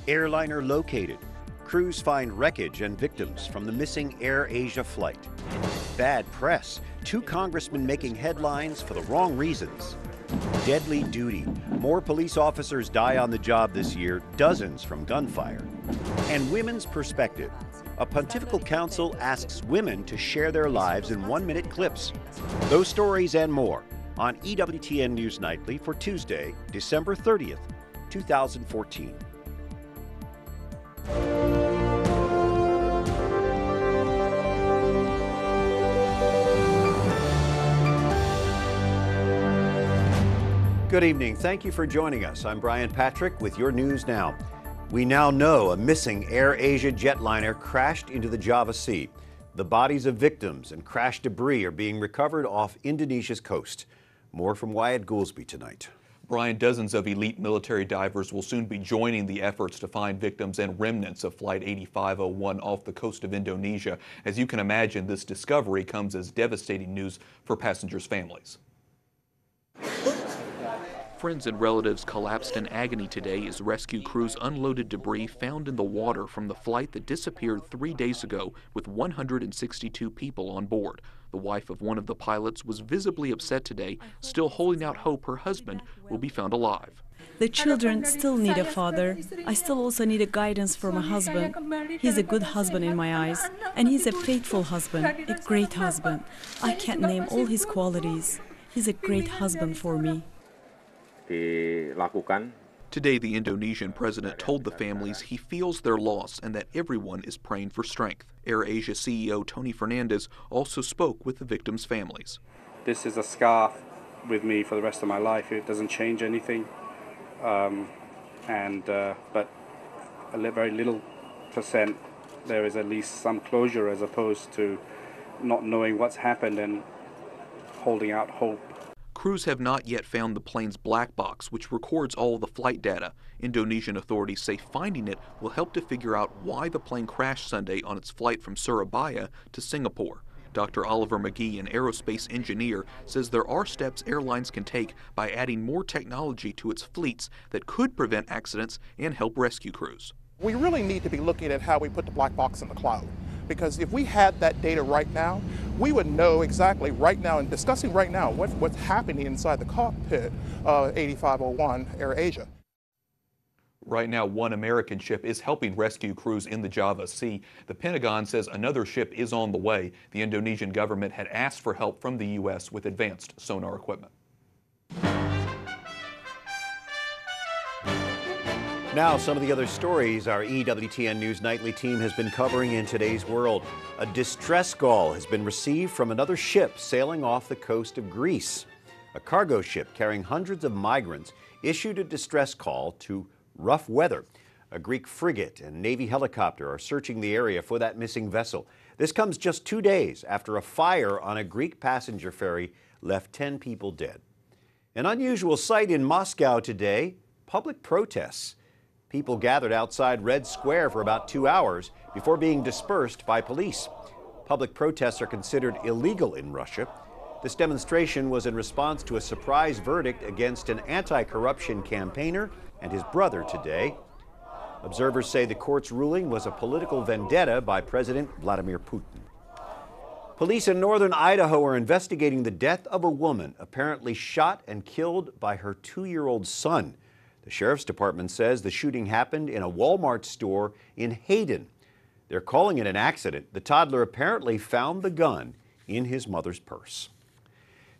Airliner located. Crews find wreckage and victims from the missing Air Asia flight. Bad press. 2 congressmen making headlines for the wrong reasons. Deadly duty. More police officers die on the job this year, dozens from gunfire. And women's perspective. A pontifical council asks women to share their lives in 1-minute clips. Those stories and more on EWTN News Nightly for Tuesday, December 30th, 2014. Good evening. Thank you for joining us. I'm Brian Patrick with your news now. We now know a missing Air Asia jetliner crashed into the Java Sea. The bodies of victims and crash debris are being recovered off Indonesia's coast. More from Wyatt Goolsby tonight. Brian, dozens of elite military divers will soon be joining the efforts to find victims and remnants of Flight 8501 off the coast of Indonesia. As you can imagine, this discovery comes as devastating news for passengers' families. Friends and relatives collapsed in agony today as rescue crews unloaded debris found in the water from the flight that disappeared 3 days ago with 162 people on board. The wife of one of the pilots was visibly upset today, still holding out hope her husband will be found alive. The children still need a father. I still also need a guidance from a husband. He's a good husband in my eyes, and he's a faithful husband, a great husband. I can't name all his qualities. He's a great husband for me. Today, the Indonesian president told the families he feels their loss and that everyone is praying for strength. AirAsia CEO Tony Fernandez also spoke with the victims' families. This is a scar with me for the rest of my life. It doesn't change anything, but a very little percent there is at least some closure as opposed to not knowing what's happened and holding out hope. Crews have not yet found the plane's black box, which records all the flight data. Indonesian authorities say finding it will help to figure out why the plane crashed Sunday on its flight from Surabaya to Singapore. Dr. Oliver McGee, an aerospace engineer, says there are steps airlines can take by adding more technology to its fleets that could prevent accidents and help rescue crews. We really need to be looking at how we put the black box in the cloud. Because if we had that data right now, we would know exactly right now and discussing right now what's happening inside the cockpit of 8501 AirAsia. Right now, one American ship is helping rescue crews in the Java Sea. The Pentagon says another ship is on the way. The Indonesian government had asked for help from the U.S. with advanced sonar equipment. Now, some of the other stories our EWTN News Nightly team has been covering in today's world. A distress call has been received from another ship sailing off the coast of Greece. A cargo ship carrying hundreds of migrants issued a distress call to rough weather. A Greek frigate and Navy helicopter are searching the area for that missing vessel. This comes just 2 days after a fire on a Greek passenger ferry left 10 people dead. An unusual sight in Moscow today, public protests. People gathered outside Red Square for about 2 hours before being dispersed by police. Public protests are considered illegal in Russia. This demonstration was in response to a surprise verdict against an anti-corruption campaigner and his brother today. Observers say the court's ruling was a political vendetta by President Vladimir Putin. Police in northern Idaho are investigating the death of a woman apparently shot and killed by her 2-year-old son. The Sheriff's Department says the shooting happened in a Walmart store in Hayden. They're calling it an accident. The toddler apparently found the gun in his mother's purse.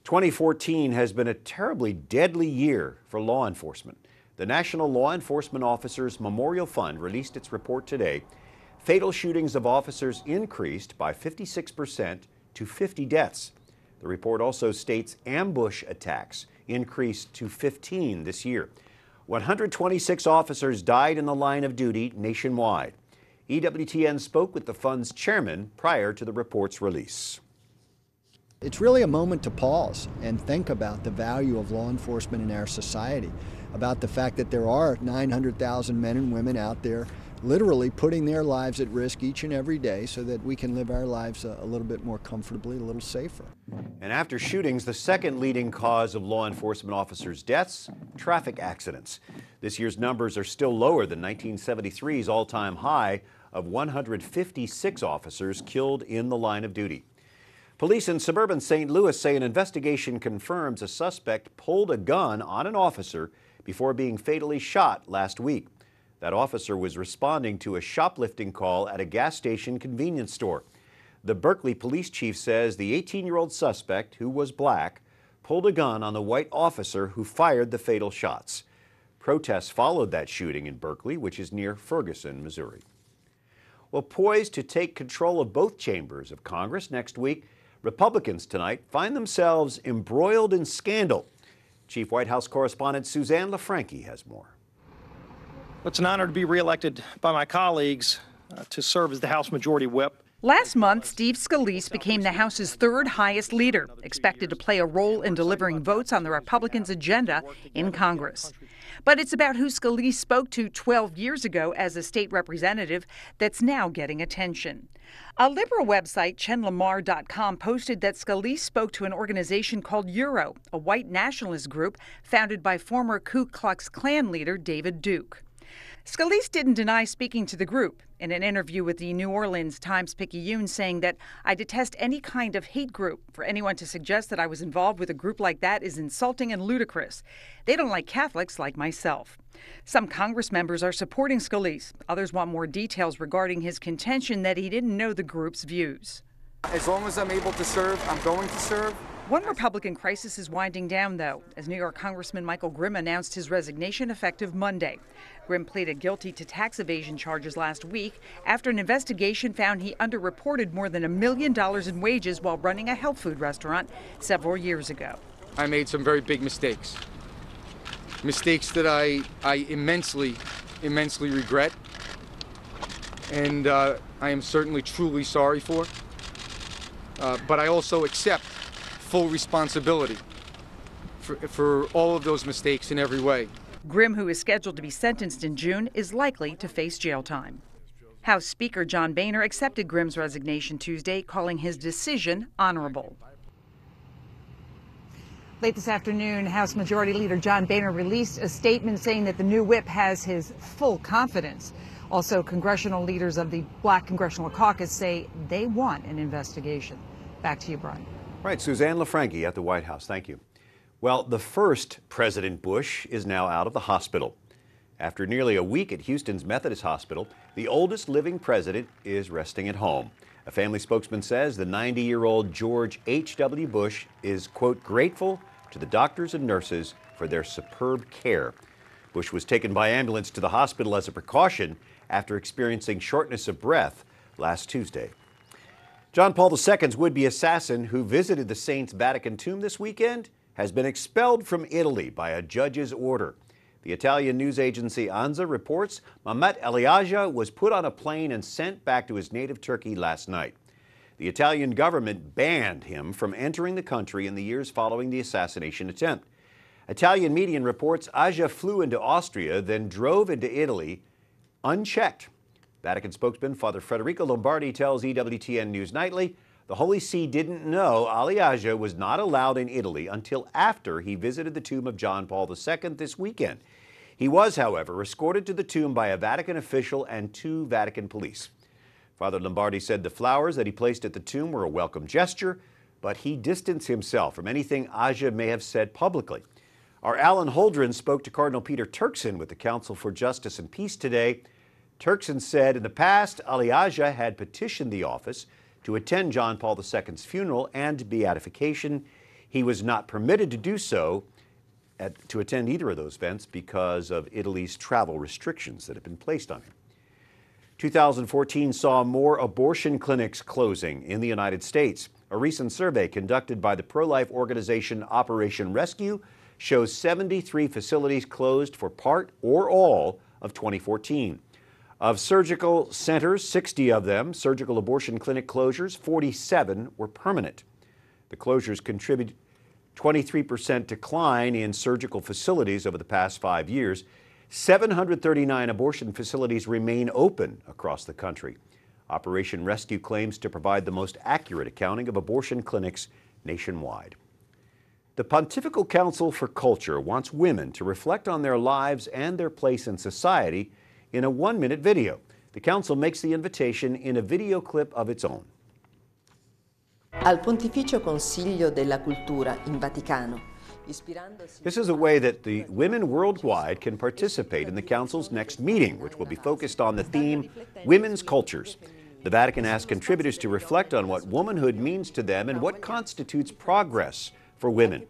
2014 has been a terribly deadly year for law enforcement. The National Law Enforcement Officers Memorial Fund released its report today. Fatal shootings of officers increased by 56% to 50 deaths. The report also states ambush attacks increased to 15 this year. 126 officers died in the line of duty nationwide. EWTN spoke with the fund's chairman prior to the report's release. It's really a moment to pause and think about the value of law enforcement in our society, about the fact that there are 900,000 men and women out there literally putting their lives at risk each and every day so that we can live our lives a little bit more comfortably, a little safer. And after shootings, the second leading cause of law enforcement officers' deaths, traffic accidents. This year's numbers are still lower than 1973's all-time high of 156 officers killed in the line of duty. Police in suburban St. Louis say an investigation confirms a suspect pulled a gun on an officer before being fatally shot last week. That officer was responding to a shoplifting call at a gas station convenience store. The Berkeley police chief says the 18-year-old suspect, who was black, pulled a gun on the white officer who fired the fatal shots. Protests followed that shooting in Berkeley, which is near Ferguson, Missouri. Well, poised to take control of both chambers of Congress next week, Republicans tonight find themselves embroiled in scandal. Chief White House correspondent Susanne LaFrankie has more. It's an honor to be reelected by my colleagues to serve as the House Majority Whip. Last month, Steve Scalise became the House's third highest leader, expected to play a role in delivering votes on the Republicans' agenda in Congress. But it's about who Scalise spoke to 12 years ago as a state representative that's now getting attention. A liberal website, chenlamar.com, posted that Scalise spoke to an organization called Euro, a white nationalist group founded by former Ku Klux Klan leader David Duke. Scalise didn't deny speaking to the group in an interview with the New Orleans Times-Picayune, saying that I detest any kind of hate group. For anyone to suggest that I was involved with a group like that is insulting and ludicrous. They don't like Catholics like myself. Some Congress members are supporting Scalise. Others want more details regarding his contention that he didn't know the group's views. As long as I'm able to serve, I'm going to serve. One Republican crisis is winding down, though, as New York Congressman Michael Grimm announced his resignation effective Monday. Grimm pleaded guilty to tax evasion charges last week after an investigation found he underreported more than $1 million in wages while running a health food restaurant several years ago. I made some very big mistakes. Mistakes that I immensely regret, and I am certainly truly sorry for. But I also accept full responsibility for all of those mistakes in every way. Grimm, who is scheduled to be sentenced in June, is likely to face jail time. House Speaker John Boehner accepted Grimm's resignation Tuesday, calling his decision honorable. Late this afternoon, House Majority Leader John Boehner released a statement saying that the new whip has his full confidence. Also, congressional leaders of the Black Congressional Caucus say they want an investigation. Back to you, Brian. Right, Susanne LaFrankie at the White House. Thank you. Well, the first President Bush is now out of the hospital. After nearly a week at Houston's Methodist Hospital, the oldest living president is resting at home. A family spokesman says the 90-year-old George H.W. Bush is, quote, grateful to the doctors and nurses for their superb care. Bush was taken by ambulance to the hospital as a precaution after experiencing shortness of breath last Tuesday. John Paul II's would-be assassin, who visited the Saint's Vatican tomb this weekend, has been expelled from Italy by a judge's order. The Italian news agency ANSA reports Mehmet Aliaja was put on a plane and sent back to his native Turkey last night. The Italian government banned him from entering the country in the years following the assassination attempt. Italian media reports Aja flew into Austria, then drove into Italy unchecked. Vatican spokesman Father Federico Lombardi tells EWTN News Nightly the Holy See didn't know Aliaja was not allowed in Italy until after he visited the tomb of John Paul II this weekend. He was, however, escorted to the tomb by a Vatican official and 2 Vatican police. Father Lombardi said the flowers that he placed at the tomb were a welcome gesture, but he distanced himself from anything Aja may have said publicly. Our Alan Holdren spoke to Cardinal Peter Turkson with the Council for Justice and Peace today. Turkson said in the past, Aliaja had petitioned the office to attend John Paul II's funeral and beatification. He was not permitted to do so, to attend either of those events because of Italy's travel restrictions that have been placed on him. 2014 saw more abortion clinics closing in the United States. A recent survey conducted by the pro-life organization Operation Rescue shows 73 facilities closed for part or all of 2014. Of surgical centers, 60 of them, surgical abortion clinic closures, 47 were permanent. The closures contribute 23% decline in surgical facilities over the past 5 years. 739 abortion facilities remain open across the country. Operation Rescue claims to provide the most accurate accounting of abortion clinics nationwide. The Pontifical Council for Culture wants women to reflect on their lives and their place in society in a 1-minute video. The Council makes the invitation in a video clip of its own. Al Pontificio Consiglio della Cultura in Vaticano. This is a way that the women worldwide can participate in the Council's next meeting, which will be focused on the theme, Women's Cultures. The Vatican asked contributors to reflect on what womanhood means to them and what constitutes progress for women.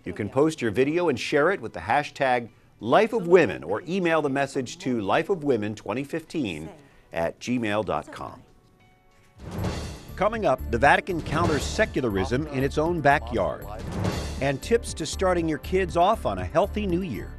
You can post your video and share it with the hashtag #LifeOfWomen or email the message to lifeofwomen2015@gmail.com. Coming up, the Vatican counters secularism in its own backyard, and tips to starting your kids off on a healthy new year.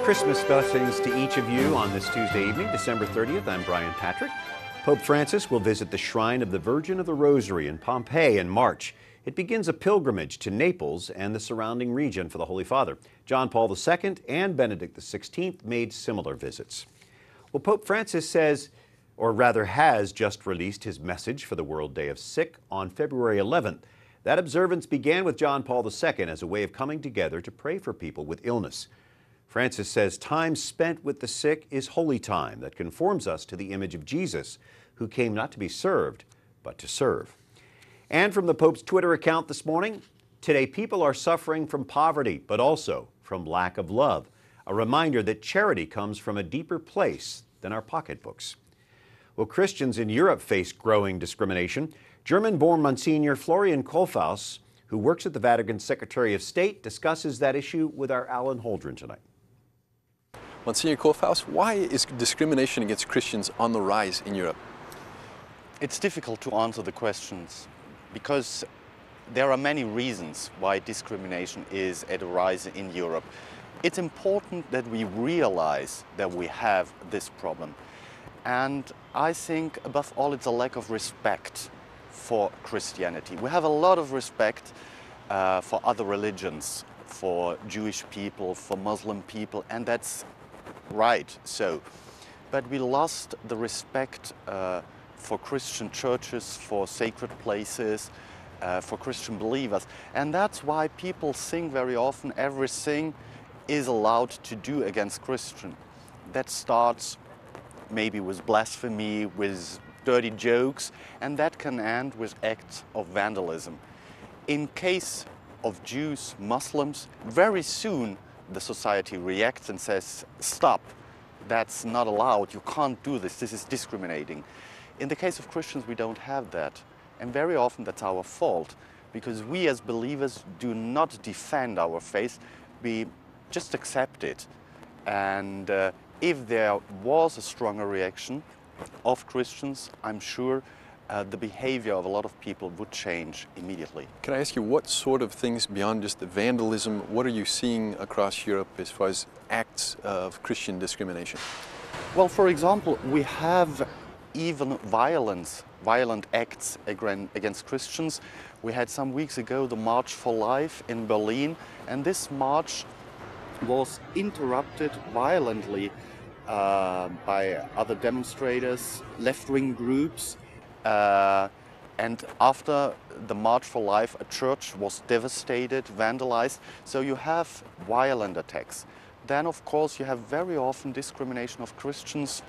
Christmas blessings to each of you on this Tuesday evening, December 30th. I'm Brian Patrick. Pope Francis will visit the Shrine of the Virgin of the Rosary in Pompeii in March. It begins a pilgrimage to Naples and the surrounding region for the Holy Father. John Paul II and Benedict XVI made similar visits. Well, Pope Francis says, or rather has just released his message for the World Day of Sick on February 11th. That observance began with John Paul II as a way of coming together to pray for people with illness. Francis says time spent with the sick is holy time that conforms us to the image of Jesus, who came not to be served, but to serve. And from the Pope's Twitter account this morning, today people are suffering from poverty, but also from lack of love. A reminder that charity comes from a deeper place than our pocketbooks. Well, Christians in Europe face growing discrimination. German-born Msgr Florian Kolfhaus, who works at the Vatican Secretary of State, discusses that issue with our Alan Holdren tonight. Msgr Kolfhaus, why is discrimination against Christians on the rise in Europe? It's difficult to answer the questions because there are many reasons why discrimination is at a rise in Europe. It's important that we realize that we have this problem. And I think above all it's a lack of respect for Christianity. We have a lot of respect for other religions, for Jewish people, for Muslim people, and that's right so. But we lost the respect for Christian churches, for sacred places, for Christian believers. And that's why people think very often everything is allowed to do against Christian. That starts maybe with blasphemy, with dirty jokes, and that can end with acts of vandalism. In case of Jews, Muslims, very soon the society reacts and says, stop, that's not allowed, you can't do this, this is discriminating. In the case of Christians, we don't have that. And very often that's our fault, because we as believers do not defend our faith, we just accept it. And if there was a stronger reaction of Christians, I'm sure the behavior of a lot of people would change immediately. Can I ask you, what sort of things beyond just the vandalism, what are you seeing across Europe as far as acts of Christian discrimination? Well, for example, we have even violent acts against Christians. We had some weeks ago the March for Life in Berlin, and this march was interrupted violently by other demonstrators, left-wing groups, and after the March for Life, a church was devastated, vandalized, so you have violent attacks. Then, of course, you have very often discrimination of Christians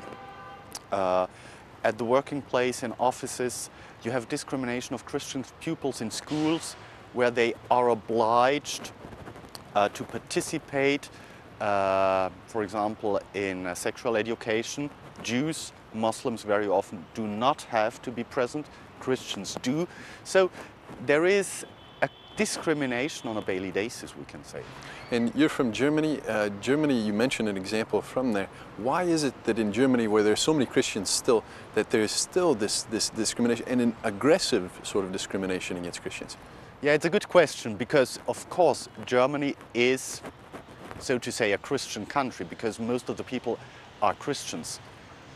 at the working place, in offices. You have discrimination of Christian pupils in schools, where they are obliged to participate, for example, in sexual education. Jews, Muslims very often do not have to be present, Christians do. So there is a discrimination on a daily basis, we can say. And you're from Germany. Germany, you mentioned an example from there. Why is it that in Germany, where there's so many Christians still, that there's still this discrimination and an aggressive sort of discrimination against Christians? Yeah, it's a good question, because of course Germany is, so to say, a Christian country, because most of the people are Christians.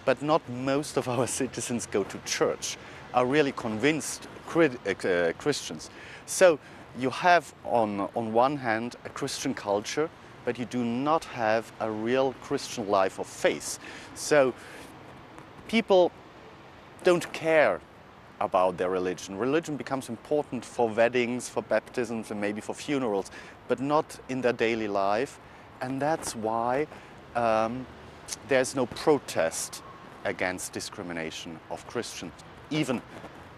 But not most of our citizens go to church. are really convinced Christians. So you have on one hand a Christian culture, but you do not have a real Christian life of faith. So people don't care about their religion. Religion becomes important for weddings, for baptisms, and maybe for funerals, but not in their daily life. And that's why there's no protest against discrimination of Christians, even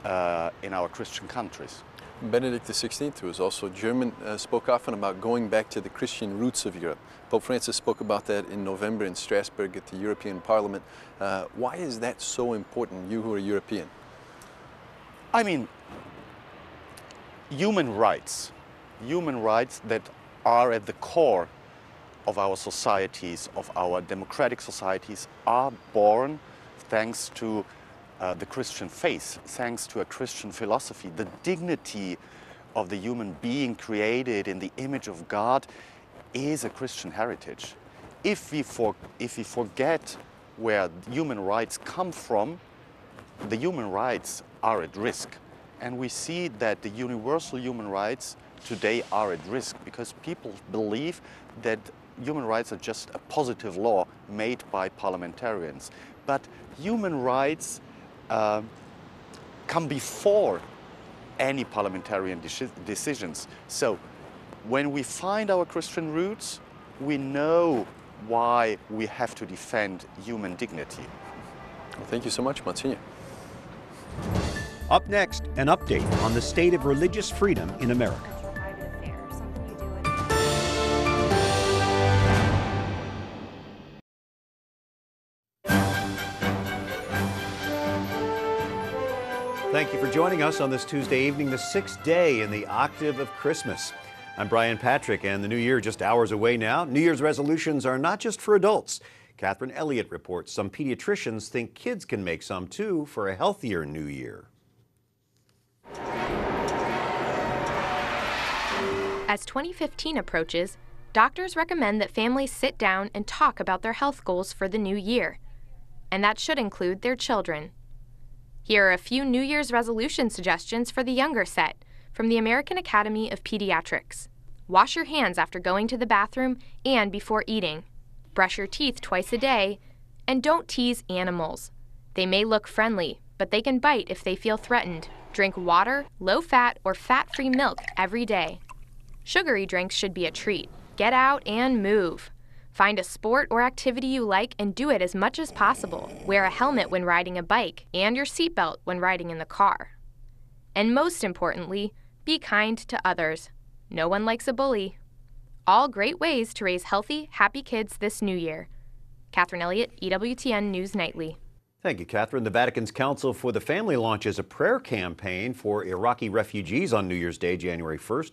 in our Christian countries. Benedict XVI, who was also German, spoke often about going back to the Christian roots of Europe. Pope Francis spoke about that in November in Strasbourg at the European Parliament. Why is that so important, you who are European? I mean, human rights that are at the core of our societies, of our democratic societies, are born thanks to the Christian faith, thanks to a Christian philosophy. The dignity of the human being created in the image of God is a Christian heritage. If we forget where human rights come from, the human rights are at risk. And we see that the universal human rights today are at risk because people believe that human rights are just a positive law made by parliamentarians. But human rights come before any parliamentarian decisions. So when we find our Christian roots, we know why we have to defend human dignity. Well, thank you so much, Monsignor. Up next, an update on the state of religious freedom in America. Thank you for joining us on this Tuesday evening, the 6th day in the octave of Christmas. I'm Brian Patrick, and the new year just hours away now. New Year's resolutions are not just for adults. Catherine Elliott reports some pediatricians think kids can make some too for a healthier new year. As 2015 approaches, doctors recommend that families sit down and talk about their health goals for the new year. And that should include their children. Here are a few New Year's resolution suggestions for the younger set from the American Academy of Pediatrics. Wash your hands after going to the bathroom and before eating. Brush your teeth twice a day. And don't tease animals. They may look friendly, but they can bite if they feel threatened. Drink water, low-fat, or fat-free milk every day. Sugary drinks should be a treat. Get out and move. Find a sport or activity you like and do it as much as possible. Wear a helmet when riding a bike and your seatbelt when riding in the car. And most importantly, be kind to others. No one likes a bully. All great ways to raise healthy, happy kids this new year. Catherine Elliott, EWTN News Nightly. Thank you, Catherine. The Vatican's Council for the Family launches a prayer campaign for Iraqi refugees on New Year's Day, January 1st.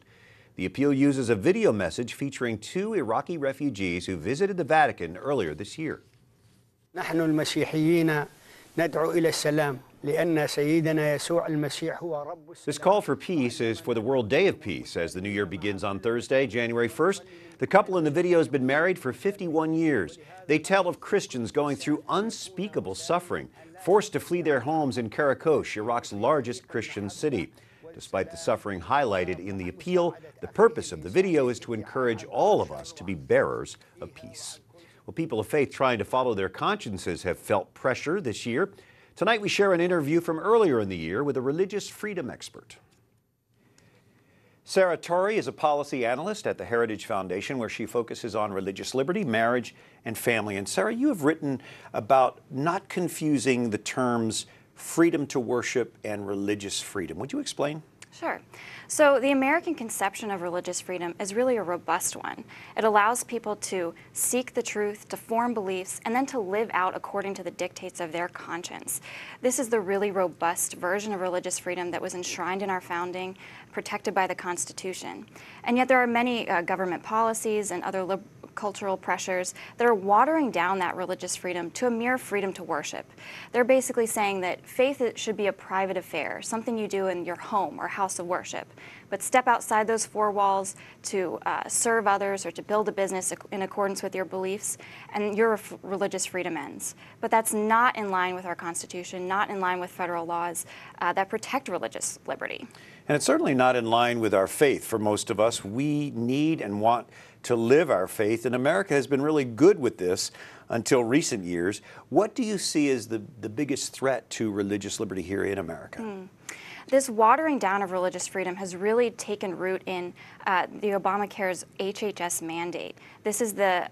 The appeal uses a video message featuring 2 Iraqi refugees who visited the Vatican earlier this year. نحن المسيحيين ندعو إلى السلام لأن سيدنا يسوع المسيح هو رب السلام. This call for peace is for the World Day of Peace as the new year begins on Thursday, January 1st. The couple in the video has been married for 51 years. They tell of Christians going through unspeakable suffering, forced to flee their homes in Karakosh, Iraq's largest Christian city. Despite the suffering highlighted in the appeal, the purpose of the video is to encourage all of us to be bearers of peace. Well, people of faith trying to follow their consciences have felt pressure this year. Tonight we share an interview from earlier in the year with a religious freedom expert. Sarah Torre is a policy analyst at the Heritage Foundation, where she focuses on religious liberty, marriage, and family. And Sarah, you have written about not confusing the terms freedom to worship and religious freedom. Would you explain? Sure. So the American conception of religious freedom is really a robust one. It allows people to seek the truth, to form beliefs, and then to live out according to the dictates of their conscience. This is the really robust version of religious freedom that was enshrined in our founding, protected by the Constitution. And yet there are many government policies and other cultural pressures that are watering down that religious freedom to a mere freedom to worship. They're basically saying that faith should be a private affair, something you do in your home or house of worship. But step outside those four walls to serve others or to build a business in accordance with your beliefs, and your religious freedom ends. But that's not in line with our Constitution, not in line with federal laws that protect religious liberty. And it's certainly not in line with our faith. For most of us, we need and want to live our faith, and America has been really good with this until recent years. What do you see as the biggest threat to religious liberty here in America? This watering down of religious freedom has really taken root in the Obamacare's HHS mandate. This is the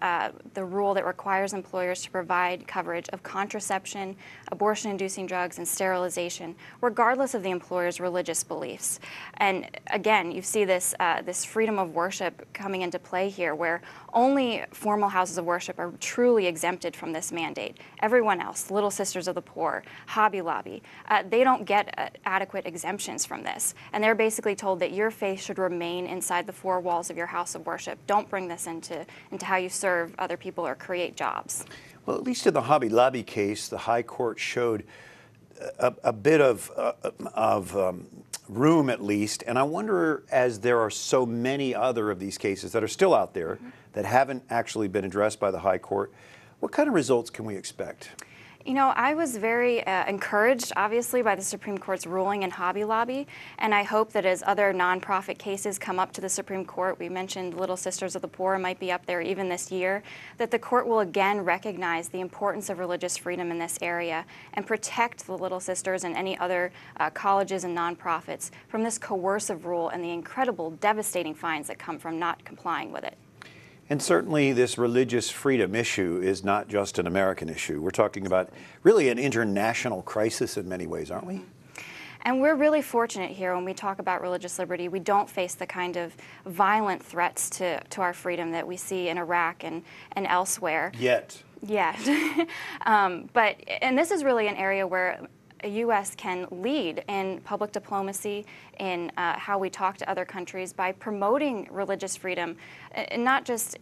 rule that requires employers to provide coverage of contraception, abortion-inducing drugs, and sterilization, regardless of the employer's religious beliefs. And again, you see this freedom of worship coming into play here, where only formal houses of worship are truly exempted from this mandate. Everyone else, Little Sisters of the Poor, Hobby Lobby, they don't get adequate exemptions from this. And they're basically told that your faith should remain inside the four walls of your house of worship. Don't bring this into how you serve other people or create jobs. Well, at least in the Hobby Lobby case, the High Court showed a bit of room, at least. And I wonder, as there are so many other of these cases that are still out there that haven't actually been addressed by the High Court, what kind of results can we expect? You know, I was very encouraged, obviously, by the Supreme Court's ruling in Hobby Lobby, and I hope that as other nonprofit cases come up to the Supreme Court, we mentioned Little Sisters of the Poor might be up there even this year, that the court will again recognize the importance of religious freedom in this area and protect the Little Sisters and any other colleges and nonprofits from this coercive rule and the incredible, devastating fines that come from not complying with it. And certainly this religious freedom issue is not just an American issue. We're talking about really an international crisis in many ways, aren't we? And we're really fortunate here when we talk about religious liberty. We don't face the kind of violent threats to our freedom that we see in Iraq and elsewhere. Yet. Yeah. And this is really an area where the U.S. can lead in public diplomacy, in how we talk to other countries by promoting religious freedom, and not just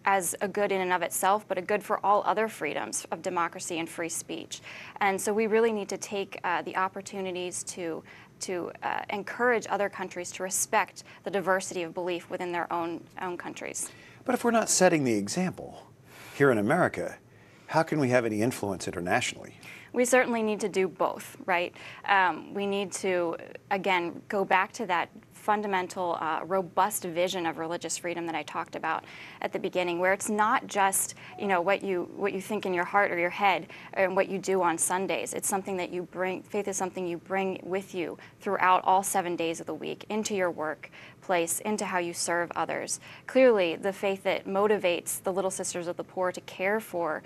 as a good in and of itself, but a good for all other freedoms of democracy and free speech. And so we really need to take the opportunities to encourage other countries to respect the diversity of belief within their own countries. But if we're not setting the example here in America, how can we have any influence internationally? We certainly need to do both, right? We need to, again, go back to that fundamental, robust vision of religious freedom that I talked about at the beginning, where it's not just, you know, what you think in your heart or your head and what you do on Sundays. It's something that you bring. Faith is something you bring with you throughout all 7 days of the week, into your workplace, into how you serve others. Clearly, the faith that motivates the Little Sisters of the Poor to care for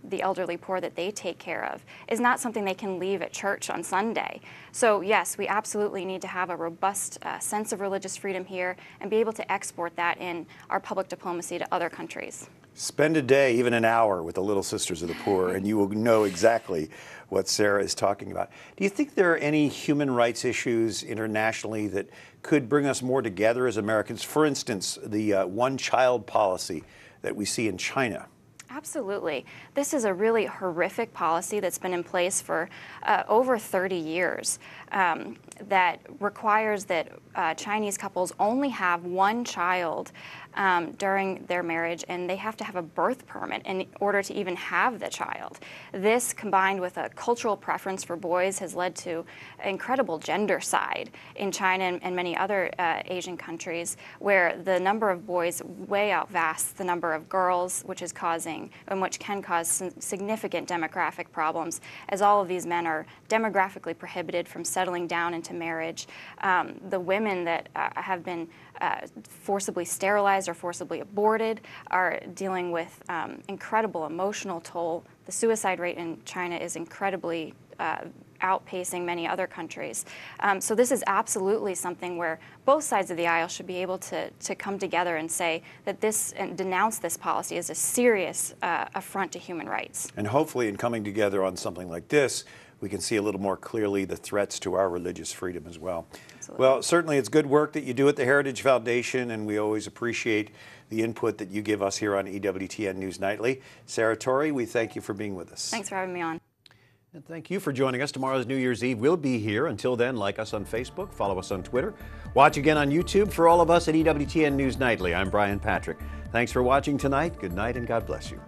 the elderly poor that they take care of is not something they can leave at church on Sunday. So yes, we absolutely need to have a robust sense of religious freedom here and be able to export that in our public diplomacy to other countries. Spend a day, even an hour, with the Little Sisters of the Poor, and you will know exactly what Sarah is talking about. Do you think there are any human rights issues internationally that could bring us more together as Americans? For instance, the one-child policy that we see in China. Absolutely. This is a really horrific policy that's been in place for over 30 years that requires that Chinese couples only have one child during their marriage, and they have to have a birth permit in order to even have the child. This, combined with a cultural preference for boys, has led to incredible gendercide in China and many other Asian countries, where the number of boys way outvasts the number of girls, which can cause significant demographic problems, as all of these men are demographically prohibited from settling down into marriage. The women that have been forcibly sterilized or forcibly aborted are dealing with incredible emotional toll. The suicide rate in China is incredibly outpacing many other countries. So this is absolutely something where both sides of the aisle should be able to come together and say that this, and denounce this policy as a serious affront to human rights. And hopefully in coming together on something like this, we can see a little more clearly the threats to our religious freedom as well. Absolutely. Well, certainly it's good work that you do at the Heritage Foundation, and we always appreciate the input that you give us here on EWTN News Nightly. Sarah Torre, we thank you for being with us. Thanks for having me on. And thank you for joining us. Tomorrow's New Year's Eve. We'll be here. Until then, like us on Facebook, follow us on Twitter, watch again on YouTube. For all of us at EWTN News Nightly, I'm Brian Patrick. Thanks for watching tonight. Good night and God bless you.